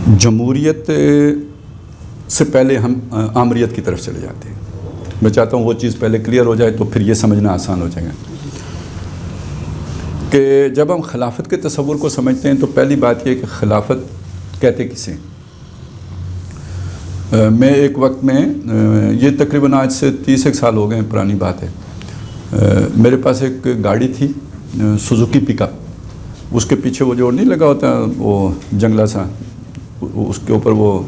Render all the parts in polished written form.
جمہوریت سے پہلے ہم آمریت کی طرف چلے جاتے ہیں. میں چاہتا ہوں وہ چیز پہلے کلیئر ہو جائے تو پھر یہ سمجھنا آسان ہو جائے گا کہ جب ہم خلافت کے تصور کو سمجھتے ہیں تو پہلی بات یہ کہ خلافت کہتے کسے. میں ایک وقت میں یہ تقریباً آج سے 30 سال ہو گئے ہیں، پرانی بات ہے. میرے پاس ایک گاڑی تھی سوزوکی پک اپ. اس کے پیچھے وہ جو نہیں لگا ہوتا وہ جنگلہ سا، اس کے اوپر وہ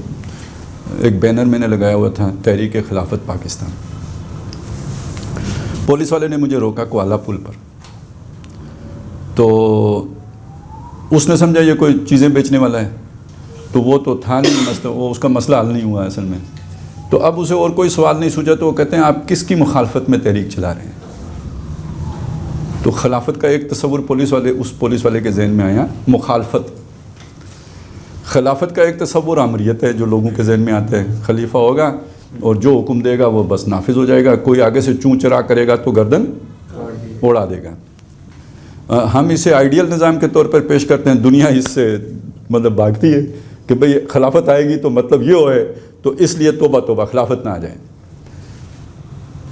ایک بینر میں نے لگایا ہوا تھا تحریک خلافت پاکستان. پولیس والے نے مجھے روکا کوالہ پل پر. تو اس نے سمجھا یہ کوئی چیزیں بیچنے والا ہے، تو وہ تو تھا نہیں مسئلہ، وہ اس کا مسئلہ حل نہیں ہوا اصل میں. تو اب اسے اور کوئی سوال نہیں سوچا تو وہ کہتے ہیں آپ کس کی مخالفت میں تحریک چلا رہے ہیں. تو خلافت کا ایک تصور اس پولیس والے کے ذہن میں آیا، مخالفت. خلافت کا ایک تصور آمریت ہے جو لوگوں کے ذہن میں آتا ہے، خلیفہ ہوگا اور جو حکم دے گا وہ بس نافذ ہو جائے گا، کوئی آگے سے چوں چرا کرے گا تو گردن اڑا دے گا. ہم اسے آئیڈیل نظام کے طور پر پیش کرتے ہیں، دنیا اس سے مطلب بھاگتی ہے کہ بھئی خلافت آئے گی تو مطلب یہ ہوئے، تو اس لیے توبہ توبہ خلافت نہ آ جائے.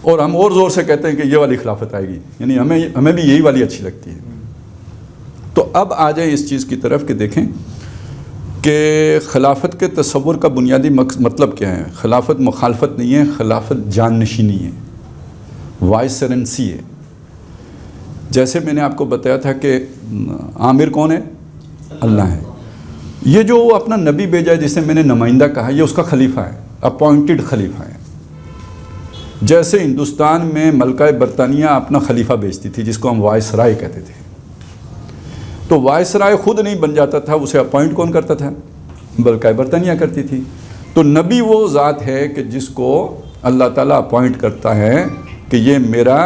اور ہم اور زور سے کہتے ہیں کہ یہ والی خلافت آئے گی، یعنی ہمیں بھی یہی والی اچھی لگتی ہے. تو اب آ جائیں اس چیز کی طرف کہ دیکھیں کہ خلافت کے تصور کا بنیادی مطلب کیا ہے. خلافت مخالفت نہیں ہے، خلافت جان نشینی ہے، وائسرنسی ہے. جیسے میں نے آپ کو بتایا تھا کہ عامر کون ہے؟ اللہ ہے. یہ جو اپنا نبی بھیجا ہے جسے میں نے نمائندہ کہا، یہ اس کا خلیفہ ہے، اپوائنٹڈ خلیفہ ہے. جیسے ہندوستان میں ملکہ برطانیہ اپنا خلیفہ بھیجتی تھی جس کو ہم وائس رائے کہتے تھے. تو وائس رائے خود نہیں بن جاتا تھا، اسے اپوائنٹ کون کرتا تھا؟ ملکہ برطانیہ کرتی تھی. تو نبی وہ ذات ہے کہ جس کو اللہ تعالیٰ اپوائنٹ کرتا ہے کہ یہ میرا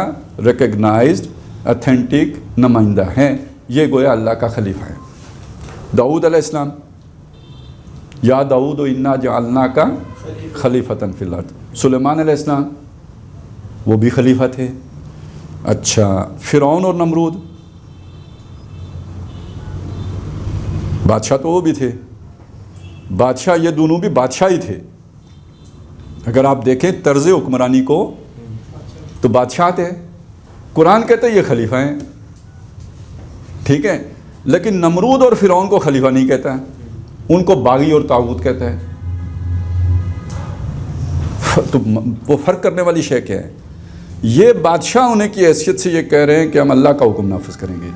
ریکگنائزڈ اتھینٹک نمائندہ ہے، یہ گویا اللہ کا خلیفہ ہے. داؤد علیہ السلام، یا داؤد انا جعلناک خلیفۃ فی الارض. سلیمان علیہ السلام وہ بھی خلیفہ تھے. اچھا، فرعون اور نمرود بادشاہ تو وہ بھی تھے. بادشاہ یہ دونوں بھی بادشاہ ہی تھے. اگر آپ دیکھیں طرز حکمرانی کو تو بادشاہ تھے. قرآن کہتے ہیں یہ خلیفہ ہیں، ٹھیک ہے، لیکن نمرود اور فرعون کو خلیفہ نہیں کہتا، ان کو باغی اور طاغوت کہتا ہے. تو وہ فرق کرنے والی شے کیا ہے؟ یہ بادشاہ ہونے کی حیثیت سے یہ کہہ رہے ہیں کہ ہم اللہ کا حکم نافذ کریں گے،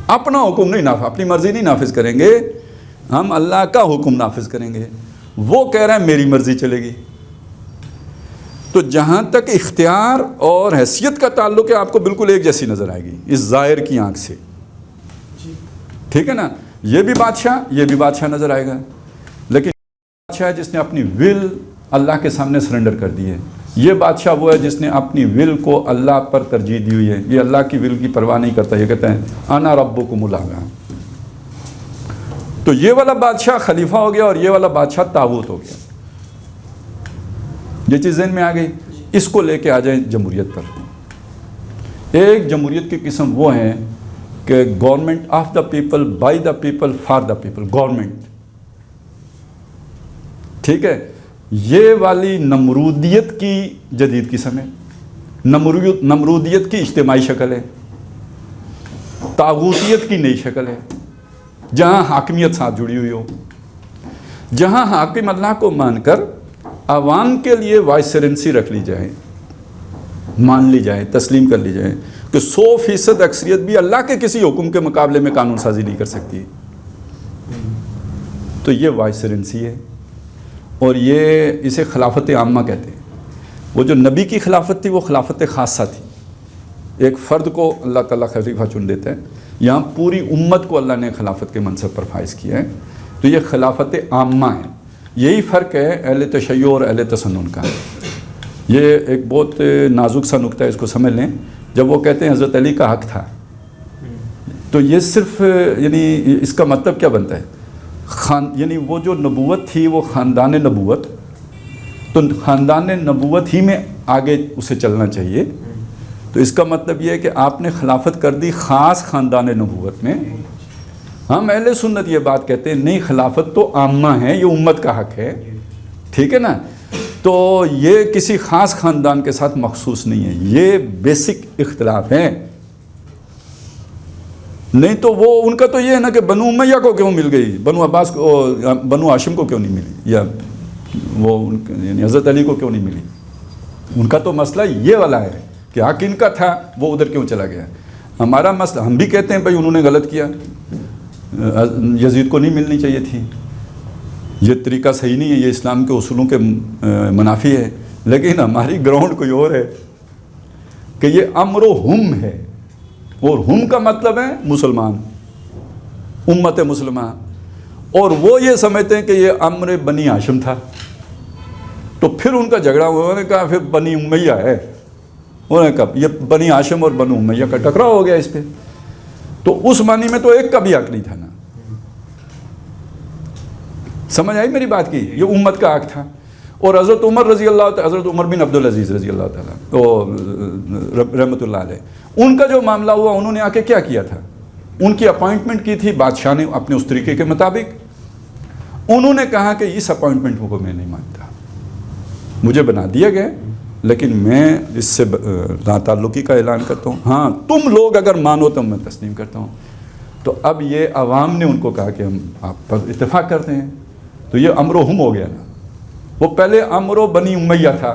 اپنا حکم نہیں نافذ، اپنی مرضی نہیں نافذ کریں گے، ہم اللہ کا حکم نافذ کریں گے. وہ کہہ رہے ہیں میری مرضی چلے گی. تو جہاں تک اختیار اور حیثیت کا تعلق ہے آپ کو بالکل ایک جیسی نظر آئے گی اس ظاہر کی آنکھ سے، ٹھیک ہے نا. یہ بھی بادشاہ نظر آئے گا، لیکن بادشاہ ہے جس نے اپنی ول اللہ کے سامنے سرنڈر کر دی ہے. یہ بادشاہ وہ ہے جس نے اپنی ول کو اللہ پر ترجیح دی ہوئی ہے. یہ اللہ کی ول کی پرواہ نہیں کرتا، یہ کہتا ہے انا ربکم الاعلی. تو یہ والا بادشاہ خلیفہ ہو گیا اور یہ والا بادشاہ طاغوت ہو گیا. یہ چیز ذہن میں آ گئی. اس کو لے کے آ جائیں جمہوریت پر. ایک جمہوریت کی قسم وہ ہیں کہ government of the people, by the people, for the people. Government, ٹھیک ہے. یہ والی نمرودیت کی جدید قسم ہے. نمرودیت کی اجتماعی شکل ہے، طاغوتیت کی نئی شکل ہے، جہاں حاکمیت ساتھ جڑی ہوئی ہو، جہاں حاکم اللہ کو مان کر عوام کے لیے وائسرنسی رکھ لی جائے، مان لی جائے، تسلیم کر لی جائے کہ 100% اکثریت بھی اللہ کے کسی حکم کے مقابلے میں قانون سازی نہیں کر سکتی. تو یہ وائسرنسی ہے، اور یہ اسے خلافت عامہ کہتے ہیں. وہ جو نبی کی خلافت تھی وہ خلافت خاصہ تھی. ایک فرد کو اللہ تعالیٰ خلیفہ چن دیتا ہے. یہاں پوری امت کو اللہ نے خلافت کے منصب پر فائز کیا ہے. تو یہ خلافت عامہ ہے. یہی فرق ہے اہل تشیع اور اہل تسنن کا. یہ ایک بہت نازک سا نقطہ ہے، اس کو سمجھ لیں. جب وہ کہتے ہیں حضرت علی کا حق تھا، تو یہ صرف یعنی اس کا مطلب کیا بنتا ہے؟ یعنی وہ جو نبوت تھی وہ خاندان نبوت، تو خاندان نبوت ہی میں آگے اسے چلنا چاہیے. تو اس کا مطلب یہ ہے کہ آپ نے خلافت کر دی خاص خاندان نبوت میں، ہم اہل سنت یہ بات کہتے ہیں نہیں، خلافت تو عامہ ہے، یہ امت کا حق ہے، ٹھیک ہے نا، تو یہ کسی خاص خاندان کے ساتھ مخصوص نہیں ہے، یہ بیسک اختلاف ہیں. نہیں تو وہ ان کا تو یہ ہے نا کہ بنو امیہ کو کیوں مل گئی، بنو عباس کو، بنو ہاشم کو کیوں نہیں ملی، یا وہ یعنی حضرت علی کو کیوں نہیں ملی. ان کا تو مسئلہ یہ والا ہے کہ حق ان کا تھا، وہ ادھر کیوں چلا گیا. ہمارا مسئلہ، ہم بھی کہتے ہیں بھائی انہوں نے غلط کیا، یزید کو نہیں ملنی چاہیے تھی، یہ طریقہ صحیح نہیں ہے، یہ اسلام کے اصولوں کے منافی ہے، لیکن ہماری گراؤنڈ کوئی اور ہے کہ یہ امر و ہم ہے، اور ہم کا مطلب ہے مسلمان، امت مسلمان، اور وہ یہ سمجھتے ہیں کہ یہ امر بنی ہاشم تھا. تو پھر ان کا جھگڑا ہوا، انہوں نے کہا پھر بنی امیہ ہے، انہوں نے کہا یہ بنی ہاشم اور بنو امیہ کا ٹکراؤ ہو گیا اس پہ. تو اس معنی میں تو ایک کا بھی حق نہیں تھا نا. سمجھ آئی میری بات کی، یہ امت کا حق تھا. اور حضرت عمر رضی اللہ، حضرت عمر بن عبدالعزیز رضی اللہ تعالیٰ تو رحمۃ اللہ علیہ، ان کا جو معاملہ ہوا، انہوں نے آ کے کیا کیا تھا، ان کی اپوائنٹمنٹ کی تھی بادشاہ نے اپنے اس طریقے کے مطابق. انہوں نے کہا کہ اس اپوائنٹمنٹ کو میں نہیں مانتا، مجھے بنا دیا گیا، لیکن میں اس سے لا تعلقی کا اعلان کرتا ہوں، ہاں تم لوگ اگر مانو تو میں تسلیم کرتا ہوں. تو اب یہ عوام نے ان کو کہا کہ ہم آپ پر اتفاق کرتے ہیں، تو یہ امر و ہم ہو گیا نا. وہ پہلے امر و بنی امیہ تھا،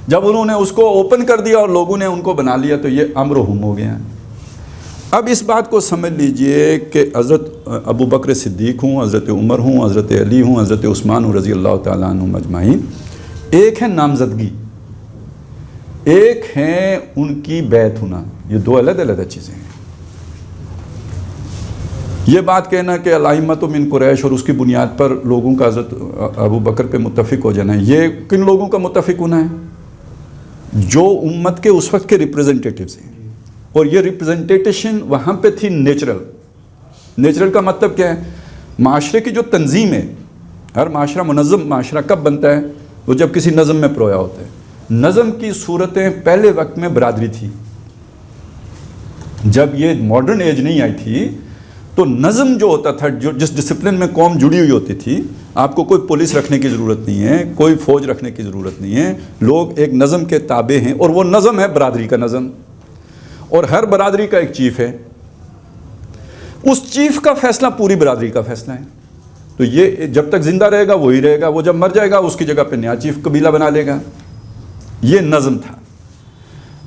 جب انہوں نے اس کو اوپن کر دیا اور لوگوں نے ان کو بنا لیا تو یہ امر و ہم ہو گیا. اب اس بات کو سمجھ لیجئے کہ حضرت ابو بکر صدیق ہوں، حضرت عمر ہوں، حضرت علی ہوں، حضرت عثمان ہوں رضی اللہ تعالیٰ عنہم اجمعین، ایک ہے نامزدگی، ایک ہے ان کی بیعت ہونا، یہ دو علیحدہ علیحدہ چیزیں ہیں. یہ بات کہنا کہ الائمۃ من قریش اور اس کی بنیاد پر لوگوں کا حضرت ابو بکر پہ متفق ہو جانا ہے، یہ کن لوگوں کا متفق ہونا ہے؟ جو امت کے اس وقت کے ریپریزنٹیٹیوز ہیں. اور یہ ریپریزنٹیشن وہاں پہ تھی نیچرل. نیچرل کا مطلب کیا ہے؟ معاشرے کی جو تنظیم ہے، ہر معاشرہ منظم معاشرہ کب بنتا ہے؟ وہ جب کسی نظم میں پرویا ہوتا ہے. نظم کی صورتیں پہلے وقت میں برادری تھی. جب یہ ماڈرن ایج نہیں آئی تھی تو نظم جو ہوتا تھا، جو جس ڈسپلن میں قوم جڑی ہوئی ہوتی تھی، آپ کو کوئی پولیس رکھنے کی ضرورت نہیں ہے، کوئی فوج رکھنے کی ضرورت نہیں ہے، لوگ ایک نظم کے تابع ہیں، اور وہ نظم ہے برادری کا نظم، اور ہر برادری کا ایک چیف ہے. اس چیف کا فیصلہ پوری برادری کا فیصلہ ہے. تو یہ جب تک زندہ رہے گا وہی رہے گا، وہ جب مر جائے گا اس کی جگہ پہ نیا چیف قبیلہ بنا لے گا. یہ نظم تھا.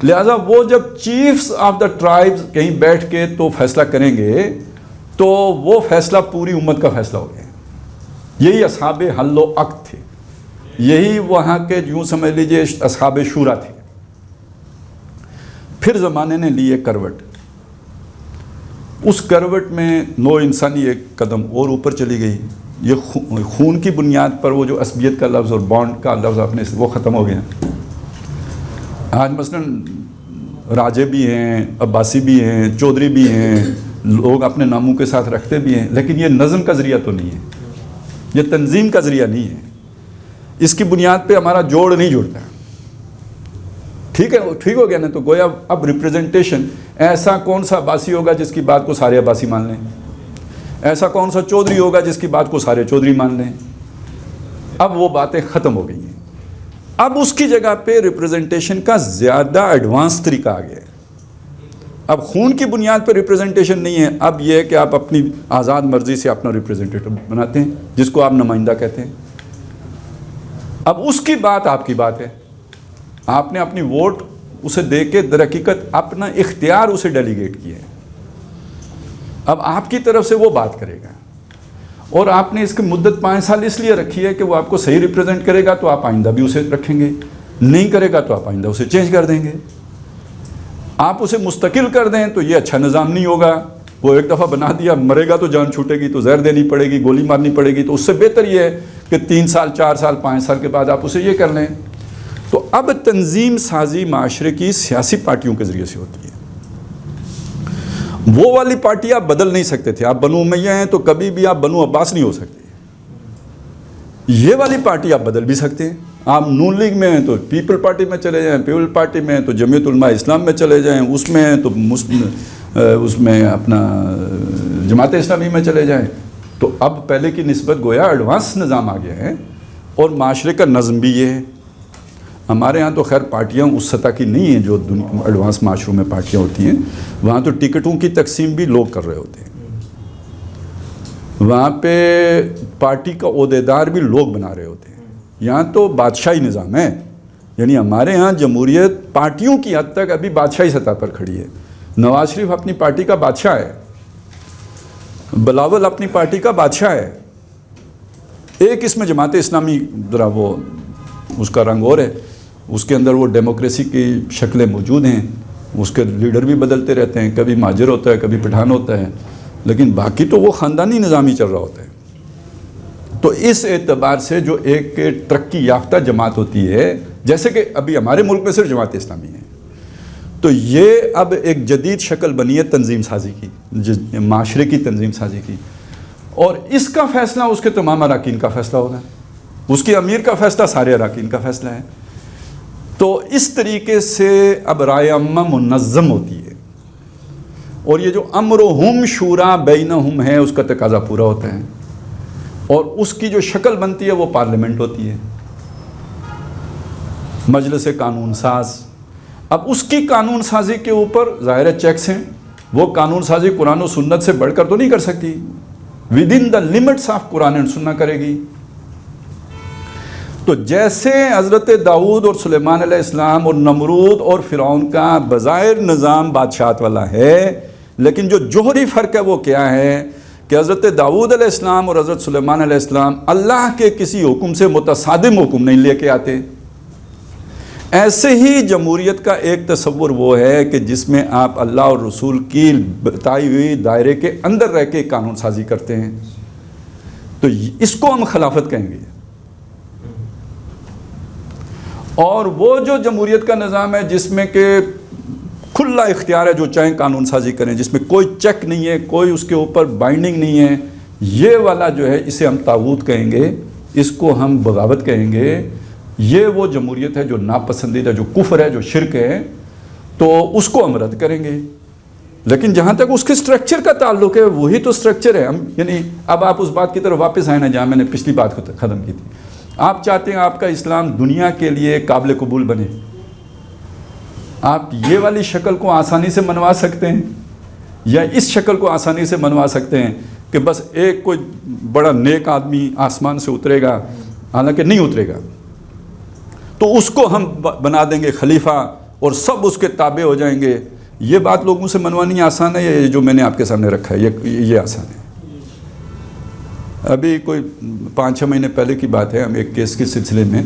لہذا وہ جب چیفز آف دا ٹرائبز کہیں بیٹھ کے تو فیصلہ کریں گے تو وہ فیصلہ پوری امت کا فیصلہ ہو گیا. یہی اصحاب حل و عقد تھے، یہی وہاں کے یوں سمجھ لیجئے اصحاب شورا تھے. پھر زمانے نے لی ایک کروٹ، اس کروٹ میں نو انسانی ایک قدم اور اوپر چلی گئی. یہ خون کی بنیاد پر وہ جو عصبیت کا لفظ اور بانڈ کا لفظ آپ نے وہ ختم ہو گیا. آج مثلاً راجے بھی ہیں، عباسی بھی ہیں، چودھری بھی ہیں، لوگ اپنے ناموں کے ساتھ رکھتے بھی ہیں، لیکن یہ نظم کا ذریعہ تو نہیں ہے، یہ تنظیم کا ذریعہ نہیں ہے. اس کی بنیاد پہ ہمارا جوڑ نہیں جڑتا. ٹھیک ہے، ٹھیک ہو گیا نا. تو گویا اب ریپریزنٹیشن، ایسا کون سا عباسی ہوگا جس کی بات کو سارے عباسی مان لیں، ایسا کون سا چودھری ہوگا جس کی بات کو سارے چودھری مان لیں. اب وہ باتیں ختم ہو گئی ہیں. اب اس کی جگہ پہ ریپریزنٹیشن کا زیادہ ایڈوانس طریقہ آ گیا ہے. اب خون کی بنیاد پہ ریپریزنٹیشن نہیں ہے، اب یہ ہے کہ آپ اپنی آزاد مرضی سے اپنا ریپریزنٹیٹو بناتے ہیں جس کو آپ نمائندہ کہتے ہیں. اب اس کی بات آپ کی بات ہے، آپ نے اپنی ووٹ اسے دے کے در حقیقت اپنا اختیار اسے ڈیلیگیٹ کیا ہے. اب آپ کی طرف سے وہ بات کرے گا، اور آپ نے اس کی مدت 5 سال اس لیے رکھی ہے کہ وہ آپ کو صحیح ریپرزینٹ کرے گا تو آپ آئندہ بھی اسے رکھیں گے، نہیں کرے گا تو آپ آئندہ اسے چینج کر دیں گے. آپ اسے مستقل کر دیں تو یہ اچھا نظام نہیں ہوگا. وہ ایک دفعہ بنا دیا، مرے گا تو جان چھوٹے گی، تو زہر دینی پڑے گی، گولی مارنی پڑے گی. تو اس سے بہتر یہ ہے کہ 3 سال 4 سال 5 سال کے بعد آپ اسے یہ کر لیں. تو اب تنظیم سازی معاشرے کی سیاسی پارٹیوں کے ذریعے سے ہوتی ہے. وہ والی پارٹی آپ بدل نہیں سکتے تھے. آپ بنو امیہ ہیں تو کبھی بھی آپ بنو عباس نہیں ہو سکتے. یہ والی پارٹی آپ بدل بھی سکتے ہیں. آپ نون لیگ میں ہیں تو پیپل پارٹی میں چلے جائیں، پیپل پارٹی میں ہیں تو جمعیت علماء اسلام میں چلے جائیں، اس میں ہیں تو اس میں اپنا جماعت اسلامی میں چلے جائیں. تو اب پہلے کی نسبت گویا ایڈوانس نظام آ گیا ہے، اور معاشرے کا نظم بھی یہ ہے. ہمارے ہاں تو خیر پارٹیاں اس سطح کی نہیں ہیں جو ایڈوانس معاشروں میں پارٹیاں ہوتی ہیں. وہاں تو ٹکٹوں کی تقسیم بھی لوگ کر رہے ہوتے ہیں، وہاں پہ پارٹی کا عہدیدار بھی لوگ بنا رہے ہوتے ہیں. یہاں تو بادشاہی نظام ہے، یعنی ہمارے ہاں جمہوریت پارٹیوں کی حد تک ابھی بادشاہی سطح پر کھڑی ہے. نواز شریف اپنی پارٹی کا بادشاہ ہے، بلاول اپنی پارٹی کا بادشاہ ہے. ایک اس میں جماعت اسلامی ذرا وہ اس کا رنگ اور ہے، اس کے اندر وہ ڈیموکریسی کی شکلیں موجود ہیں، اس کے لیڈر بھی بدلتے رہتے ہیں، کبھی مہاجر ہوتا ہے کبھی پٹھان ہوتا ہے، لیکن باقی تو وہ خاندانی نظام ہی چل رہا ہوتا ہے. تو اس اعتبار سے جو ایک ترقی یافتہ جماعت ہوتی ہے، جیسے کہ ابھی ہمارے ملک میں صرف جماعت اسلامی ہے، تو یہ اب ایک جدید شکل بنی ہے تنظیم سازی کی، معاشرے کی تنظیم سازی کی. اور اس کا فیصلہ اس کے تمام اراکین کا فیصلہ ہوگا، اس کے امیر کا فیصلہ سارے اراکین کا فیصلہ ہے. تو اس طریقے سے اب رائے عامہ منظم ہوتی ہے، اور یہ جو امرہم شورا بینہم ہے اس کا تقاضا پورا ہوتا ہے، اور اس کی جو شکل بنتی ہے وہ پارلیمنٹ ہوتی ہے، مجلس قانون ساز. اب اس کی قانون سازی کے اوپر ظاہر چیکس ہیں، وہ قانون سازی قرآن و سنت سے بڑھ کر تو نہیں کر سکتی، with in the limits of Quran and سنت کرے گی. تو جیسے حضرت داؤد اور سلیمان علیہ السلام اور نمرود اور فرعون کا بظاہر نظام بادشاہت والا ہے، لیکن جو جوہری فرق ہے وہ کیا ہے کہ حضرت داؤد علیہ السلام اور حضرت سلیمان علیہ السلام اللہ کے کسی حکم سے متصادم حکم نہیں لے کے آتے. ایسے ہی جمہوریت کا ایک تصور وہ ہے کہ جس میں آپ اللہ اور رسول کی بتائی ہوئی دائرے کے اندر رہ کے قانون سازی کرتے ہیں، تو اس کو ہم خلافت کہیں گے. اور وہ جو جمہوریت کا نظام ہے جس میں کہ کھلا اختیار ہے، جو چاہیں قانون سازی کریں، جس میں کوئی چیک نہیں ہے، کوئی اس کے اوپر بائنڈنگ نہیں ہے، یہ والا جو ہے اسے ہم طاغوت کہیں گے، اس کو ہم بغاوت کہیں گے. یہ وہ جمہوریت ہے جو ناپسندیدہ، جو کفر ہے، جو شرک ہے، تو اس کو ہم رد کریں گے. لیکن جہاں تک اس کے سٹرکچر کا تعلق ہے وہی تو سٹرکچر ہے. ہم یعنی اب آپ اس بات کی طرف واپس آئے نا جہاں میں نے پچھلی بات کو ختم کی تھی. آپ چاہتے ہیں آپ کا اسلام دنیا کے لیے قابل قبول بنے، آپ یہ والی شکل کو آسانی سے منوا سکتے ہیں، یا اس شکل کو آسانی سے منوا سکتے ہیں کہ بس ایک کوئی بڑا نیک آدمی آسمان سے اترے گا، حالانکہ نہیں اترے گا، تو اس کو ہم بنا دیں گے خلیفہ اور سب اس کے تابع ہو جائیں گے. یہ بات لوگوں سے منوانی آسان ہے، یہ جو میں نے آپ کے سامنے رکھا ہے یہ آسان ہے. ابھی کوئی 5-6 مہینے پہلے کی بات ہے، ہم ایک کیس کے سلسلے میں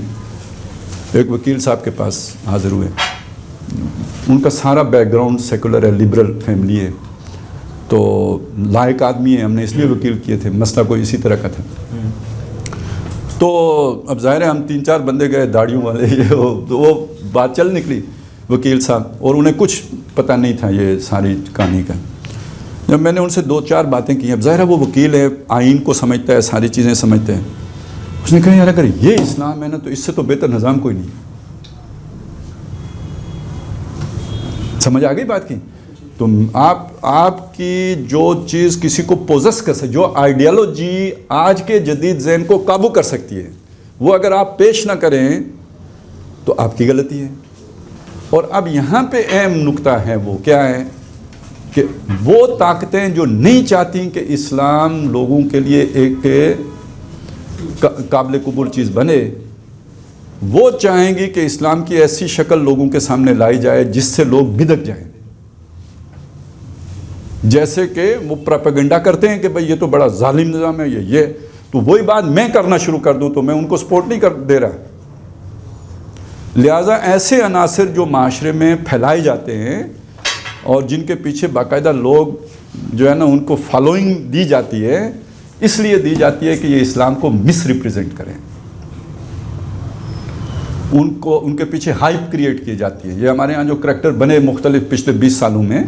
ایک وکیل صاحب کے پاس حاضر ہوئے. ان کا سارا بیک گراؤنڈ سیکولر ہے، لبرل فیملی ہے، تو لائق آدمی ہے، ہم نے اس لیے وکیل کیے تھے، مسئلہ کوئی اسی طرح کا تھا. تو اب ظاہر ہے ہم 3-4 بندے گئے داڑھیوں والے، تو وہ بات چل نکلی وکیل صاحب، اور انہیں کچھ پتہ نہیں تھا یہ ساری کہانی کا. جب میں نے ان سے 2-4 باتیں کی، اب ظاہر ہے وہ وکیل ہے، آئین کو سمجھتا ہے، ساری چیزیں سمجھتے ہیں. اس نے کہا یار اگر یہ اسلام ہے نا تو اس سے تو بہتر نظام کوئی نہیں. سمجھ آ گئی بات کی؟ تو آپ کی جو چیز کسی کو پوزس کر سکتی، جو آئیڈیالوجی آج کے جدید ذہن کو قابو کر سکتی ہے، وہ اگر آپ پیش نہ کریں تو آپ کی غلطی ہے. اور اب یہاں پہ اہم نقطہ ہے، وہ کیا ہے کہ وہ طاقتیں جو نہیں چاہتی کہ اسلام لوگوں کے لیے ایک قابل قبول چیز بنے، وہ چاہیں گی کہ اسلام کی ایسی شکل لوگوں کے سامنے لائی جائے جس سے لوگ بدک جائیں. جیسے کہ وہ پروپیگنڈا کرتے ہیں کہ بھئی یہ تو بڑا ظالم نظام ہے، یہ تو وہی بات میں کرنا شروع کر دوں تو میں ان کو سپورٹ نہیں کر دے رہا. لہٰذا ایسے عناصر جو معاشرے میں پھیلائے جاتے ہیں اور جن کے پیچھے باقاعدہ لوگ جو ہے نا ان کو فالوئنگ دی جاتی ہے، اس لیے دی جاتی ہے کہ یہ اسلام کو مس ریپریزنٹ کریں، ان کے پیچھے ہائپ کریٹ کی جاتی ہے. یہ ہمارے ہاں جو کریکٹر بنے مختلف پچھلے 20 سالوں میں،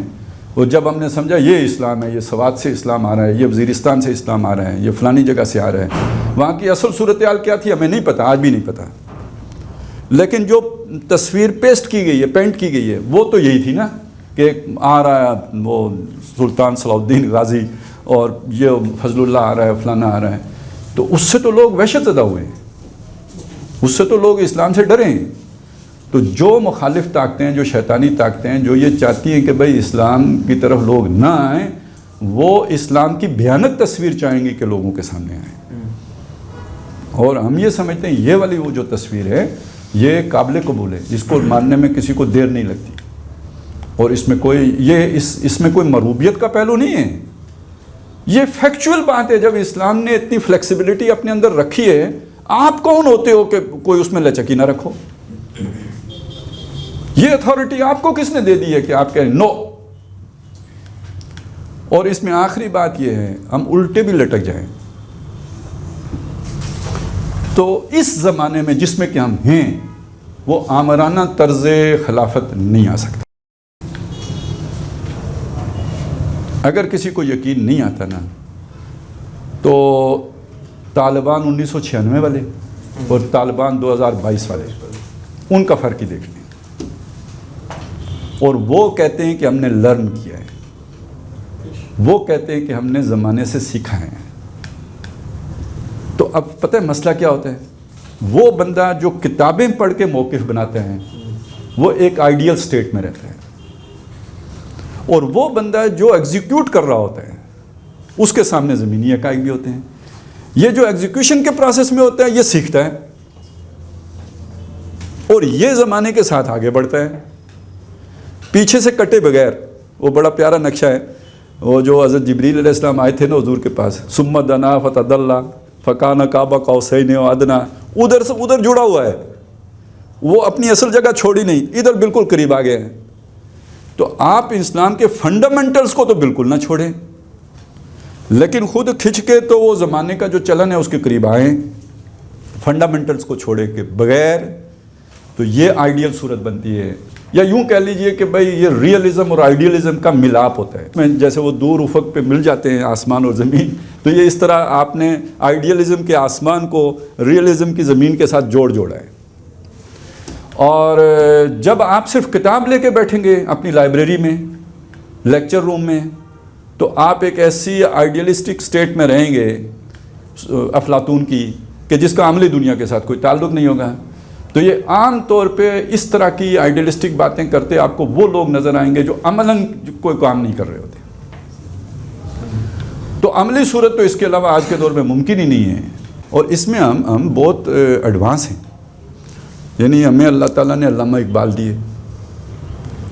وہ جب ہم نے سمجھا یہ اسلام ہے، یہ سوات سے اسلام آ رہا ہے، یہ وزیرستان سے اسلام آ رہا ہے، یہ فلانی جگہ سے آ رہا ہے، وہاں کی اصل صورتحال کیا تھی ہمیں نہیں پتہ، آج بھی نہیں پتہ. لیکن جو تصویر پیسٹ کی گئی ہے، پینٹ کی گئی ہے، وہ تو یہی تھی نا کہ آ رہا ہے وہ سلطان صلاح الدین غازی اور یہ فضل اللہ آ رہا ہے، فلانا آ رہا ہے. تو اس سے تو لوگ وحشت زدہ ہوئے ہیں، اس سے تو لوگ اسلام سے ڈرے ہیں. تو جو مخالف طاقتیں ہیں، جو شیطانی طاقتیں ہیں، جو یہ چاہتی ہیں کہ بھئی اسلام کی طرف لوگ نہ آئیں، وہ اسلام کی بھیانک تصویر چاہیں گی کہ لوگوں کے سامنے آئیں. اور ہم یہ سمجھتے ہیں یہ والی وہ جو تصویر ہے یہ قابل قبول ہے، جس کو ماننے میں کسی کو دیر نہیں لگتی. اور اس میں کوئی اس میں کوئی مروبیت کا پہلو نہیں ہے. یہ فیکچول بات ہے. جب اسلام نے اتنی فلیکسیبلٹی اپنے اندر رکھی ہے، آپ کون ہوتے ہو کہ کوئی اس میں لچکی نہ رکھو؟ یہ اتھارٹی آپ کو کس نے دے دی ہے کہ آپ کہیں نو؟ اور اس میں آخری بات یہ ہے، ہم الٹے بھی لٹک جائیں تو اس زمانے میں جس میں کہ ہم ہیں وہ آمرانہ طرز خلافت نہیں آ سکتا. اگر کسی کو یقین نہیں آتا نا تو طالبان 1996 والے اور طالبان 2022 والے، ان کا فرق ہی دیکھ لیں. اور وہ کہتے ہیں کہ ہم نے لرن کیا ہے، وہ کہتے ہیں کہ ہم نے زمانے سے سیکھا ہے. تو اب پتہ ہے مسئلہ کیا ہوتا ہے؟ وہ بندہ جو کتابیں پڑھ کے موقف بناتا ہے وہ ایک آئیڈیل سٹیٹ میں رہتا ہے، اور وہ بندہ جو ایگزیکیوٹ کر رہا ہوتا ہے اس کے سامنے زمینی حقائق بھی ہوتے ہیں. یہ جو ایگزیکیوشن کے پروسیس میں ہوتا ہے یہ سیکھتا ہے اور یہ زمانے کے ساتھ آگے بڑھتا ہے پیچھے سے کٹے بغیر. وہ بڑا پیارا نقشہ ہے، وہ جو حضرت جبریل علیہ السلام آئے تھے نا حضور کے پاس، ثم دنا فتدلی فکان قاب قوسین و ادنی، ادھر سے ادھر جڑا ہوا ہے. وہ اپنی اصل جگہ چھوڑی نہیں، ادھر بالکل قریب آ گئے ہیں. تو آپ اسلام کے فنڈامنٹلز کو تو بالکل نہ چھوڑیں، لیکن خود کھچ کے تو وہ زمانے کا جو چلن ہے اس کے قریب آئیں فنڈامنٹلز کو چھوڑے کے بغیر. تو یہ آئیڈیل صورت بنتی ہے. یا یوں کہہ لیجئے کہ بھئی یہ ریئلزم اور آئیڈیلزم کا ملاپ ہوتا ہے. جیسے وہ دور افق پہ مل جاتے ہیں آسمان اور زمین، تو یہ اس طرح آپ نے آئیڈیلزم کے آسمان کو ریئلزم کی زمین کے ساتھ جوڑا ہے. اور جب آپ صرف کتاب لے کے بیٹھیں گے اپنی لائبریری میں، لیکچر روم میں، تو آپ ایک ایسی آئیڈیلسٹک سٹیٹ میں رہیں گے افلاطون کی کہ جس کا عملی دنیا کے ساتھ کوئی تعلق نہیں ہوگا. تو یہ عام طور پہ اس طرح کی آئیڈیلسٹک باتیں کرتے آپ کو وہ لوگ نظر آئیں گے جو عملاً کوئی کام نہیں کر رہے ہوتے. تو عملی صورت تو اس کے علاوہ آج کے دور میں ممکن ہی نہیں ہے. اور اس میں ہم بہت ایڈوانس ہیں. یعنی ہمیں اللہ تعالیٰ نے علامہ اقبال دیے.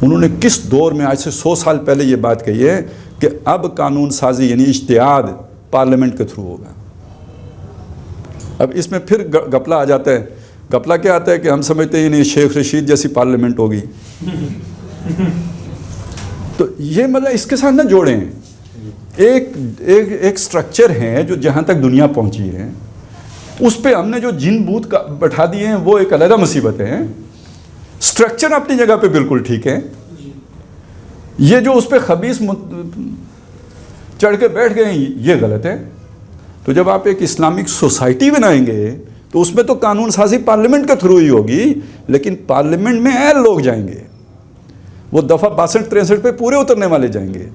انہوں نے کس دور میں، آج سے 100 سال پہلے یہ بات کہی ہے کہ اب قانون سازی یعنی اجتہاد پارلیمنٹ کے تھرو ہوگا. اب اس میں پھر گپلا آ جاتا ہے. گپلا کیا آتا ہے کہ ہم سمجھتے ہیں یعنی شیخ رشید جیسی پارلیمنٹ ہوگی. تو یہ مطلب اس کے ساتھ نہ جوڑیں. ایک سٹرکچر ہے جو جہاں تک دنیا پہنچی ہے اس پہ ہم نے جو جن بوت بٹھا دیے ہیں وہ ایک علیحدہ مصیبت ہے. سٹرکچر اپنی جگہ پہ بالکل ٹھیک ہے. یہ جو اس پہ خبیث چڑھ کے بیٹھ گئے ہیں یہ غلط ہے. تو جب آپ ایک اسلامک سوسائٹی بنائیں گے تو اس میں تو قانون سازی پارلیمنٹ کے تھرو ہی ہوگی، لیکن پارلیمنٹ میں اہل لوگ جائیں گے، وہ دفعہ 62-63 پہ پورے اترنے والے جائیں گے،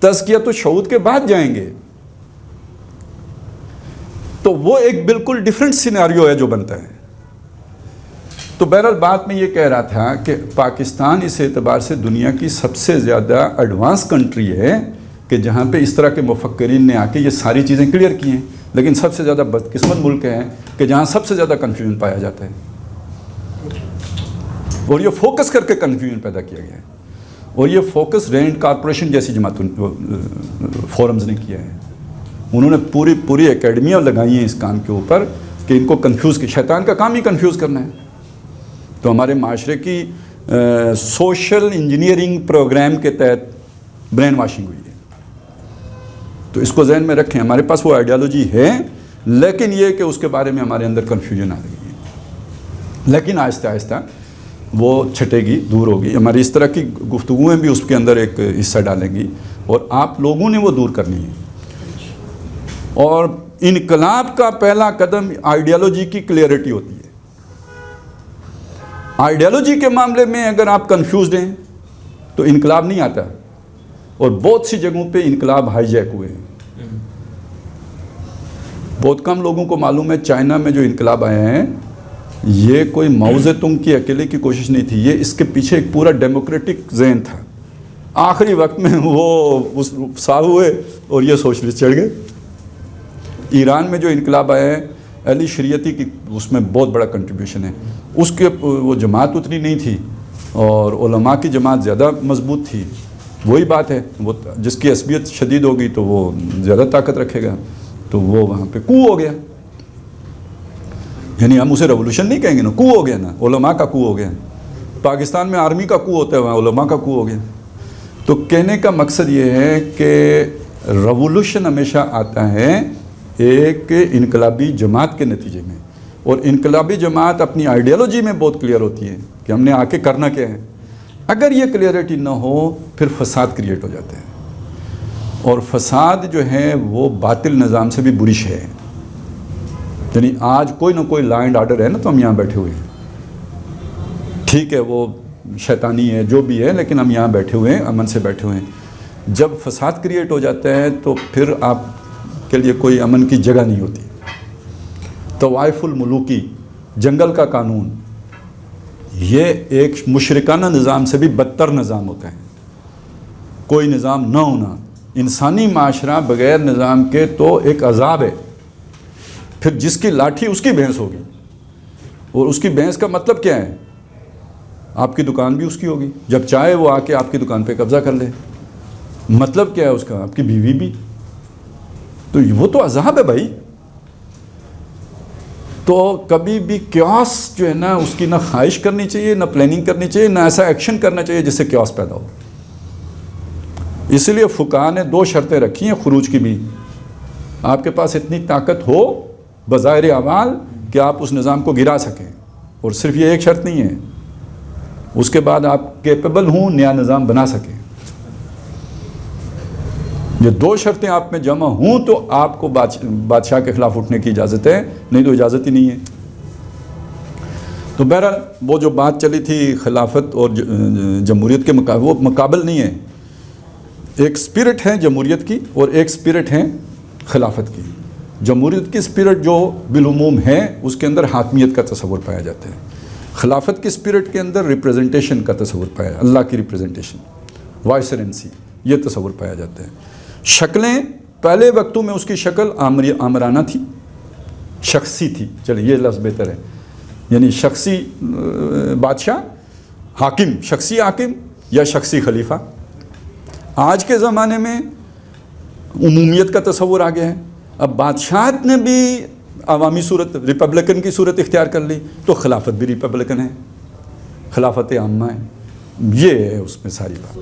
تزکیۃ الشعوذ کے بعد جائیں گے. تو وہ ایک بالکل ڈیفرنٹ سیناریو ہے جو بنتا ہے. تو بہرحال بات میں یہ کہہ رہا تھا کہ پاکستان اس اعتبار سے دنیا کی سب سے زیادہ ایڈوانس کنٹری ہے کہ جہاں پہ اس طرح کے مفکرین نے آ کے یہ ساری چیزیں کلیئر کی ہیں. لیکن سب سے زیادہ بدقسمت ملک ہے کہ جہاں سب سے زیادہ کنفیوژن پایا جاتا ہے، اور یہ فوکس کر کے کنفیوژن پیدا کیا گیا ہے. اور یہ فوکس رینڈ کارپوریشن جیسی فورمز نے کیا ہے. انہوں نے پوری اکیڈمیاں لگائی ہیں اس کام کے اوپر کہ ان کو کنفیوز کی. شیطان کا کام ہی کنفیوز کرنا ہے. تو ہمارے معاشرے کی سوشل انجینئرنگ پروگرام کے تحت برین واشنگ ہوئی ہے. تو اس کو ذہن میں رکھیں. ہمارے پاس وہ آئیڈیالوجی ہے، لیکن یہ کہ اس کے بارے میں ہمارے اندر کنفیوژن آ رہی ہے. لیکن آہستہ آہستہ وہ چھٹے گی، دور ہوگی. ہماری اس طرح کی گفتگویں بھی اس کے اندر ایک حصہ ڈالیں گی، اور آپ لوگوں نے وہ دور کرنی ہے. اور انقلاب کا پہلا قدم آئیڈیالوجی کی کلیئرٹی ہوتی ہے. آئیڈیالوجی کے معاملے میں اگر آپ کنفیوزڈ ہیں تو انقلاب نہیں آتا، اور بہت سی جگہوں پہ انقلاب ہائی جیک ہوئے ہیں. بہت کم لوگوں کو معلوم ہے چائنا میں جو انقلاب آئے ہیں یہ کوئی ماؤ زے تونگ کی اکیلے کی کوشش نہیں تھی، یہ اس کے پیچھے ایک پورا ڈیموکریٹک ذہن تھا. آخری وقت میں وہ سا ہوئے اور یہ سوشلسٹ چڑھ گئے. ایران میں جو انقلاب آیا ہے علی شریعتی کی اس میں بہت بڑا کنٹریبیوشن ہے. اس کے وہ جماعت اتنی نہیں تھی اور علماء کی جماعت زیادہ مضبوط تھی. وہی بات ہے، وہ جس کی عصبیت شدید ہوگی تو وہ زیادہ طاقت رکھے گا، تو وہ وہاں پہ کو ہو گیا. یعنی ہم اسے ریولوشن نہیں کہیں گے نا، کو ہو گیا نا، علماء کا کو ہو گیا. پاکستان میں آرمی کا کو ہوتا ہے، وہاں علماء کا کو ہو گیا. تو کہنے کا مقصد یہ ہے کہ ریولوشن ہمیشہ آتا ہے ایک انقلابی جماعت کے نتیجے میں، اور انقلابی جماعت اپنی آئیڈیالوجی میں بہت کلیئر ہوتی ہے کہ ہم نے آ کے کرنا کیا ہے. اگر یہ کلیئرٹی نہ ہو پھر فساد کریٹ ہو جاتے ہیں، اور فساد جو ہے وہ باطل نظام سے بھی بری شے ہے. یعنی آج کوئی نہ کوئی لا اینڈ آرڈر ہے نا، تو ہم یہاں بیٹھے ہوئے ہیں. ٹھیک ہے وہ شیطانی ہے جو بھی ہے، لیکن ہم یہاں بیٹھے ہوئے ہیں، امن سے بیٹھے ہوئے ہیں. جب فساد کریٹ ہو جاتا ہے تو پھر آپ کے لیے کوئی امن کی جگہ نہیں ہوتی. طوائف الملوکی، جنگل کا قانون، یہ ایک مشرکانہ نظام سے بھی بدتر نظام ہوتا ہے. کوئی نظام نہ ہونا، انسانی معاشرہ بغیر نظام کے تو ایک عذاب ہے. پھر جس کی لاٹھی اس کی بھینس ہوگی، اور اس کی بھینس کا مطلب کیا ہے؟ آپ کی دکان بھی اس کی ہوگی، جب چاہے وہ آ کے آپ کی دکان پہ قبضہ کر لے. مطلب کیا ہے اس کا؟ آپ کی بیوی بھی. تو وہ تو عذاب ہے بھائی. تو کبھی بھی کیوس جو ہے نا اس کی نہ خواہش کرنی چاہیے، نہ پلاننگ کرنی چاہیے، نہ ایسا ایکشن کرنا چاہیے جس سے کیوس پیدا ہو. اس لیے فقہاء نے 2 شرطیں رکھی ہیں خروج کی بھی. آپ کے پاس اتنی طاقت ہو بظاہر اعمال کہ آپ اس نظام کو گرا سکیں، اور صرف یہ ایک شرط نہیں ہے، اس کے بعد آپ کیپیبل ہوں نیا نظام بنا سکیں. یہ 2 شرطیں آپ میں جمع ہوں تو آپ کو بادشاہ کے خلاف اٹھنے کی اجازت ہے، نہیں تو اجازت ہی نہیں ہے. تو بہرحال وہ جو بات چلی تھی خلافت اور جمہوریت کے وہ مقابل نہیں ہے. ایک سپرٹ ہے جمہوریت کی اور ایک سپرٹ ہے خلافت کی. جمہوریت کی سپرٹ جو بالعموم ہے اس کے اندر حاکمیت کا تصور پایا جاتا ہے. خلافت کی سپرٹ کے اندر ریپریزنٹیشن کا تصور پایا، اللہ کی ریپریزنٹیشن، وائسرنسی، یہ تصور پایا جاتا ہے. شکلیں پہلے وقتوں میں اس کی شکل آمرانہ تھی، شخصی تھی. چلیے یہ لفظ بہتر ہے، یعنی شخصی بادشاہ، حاکم، شخصی حاکم یا شخصی خلیفہ. آج کے زمانے میں عمومیت کا تصور آ گیا ہے. اب بادشاہت نے بھی عوامی صورت، ریپبلکن کی صورت اختیار کر لی، تو خلافت بھی ریپبلکن ہے، خلافت عامہ ہے. یہ ہے اس میں ساری بات.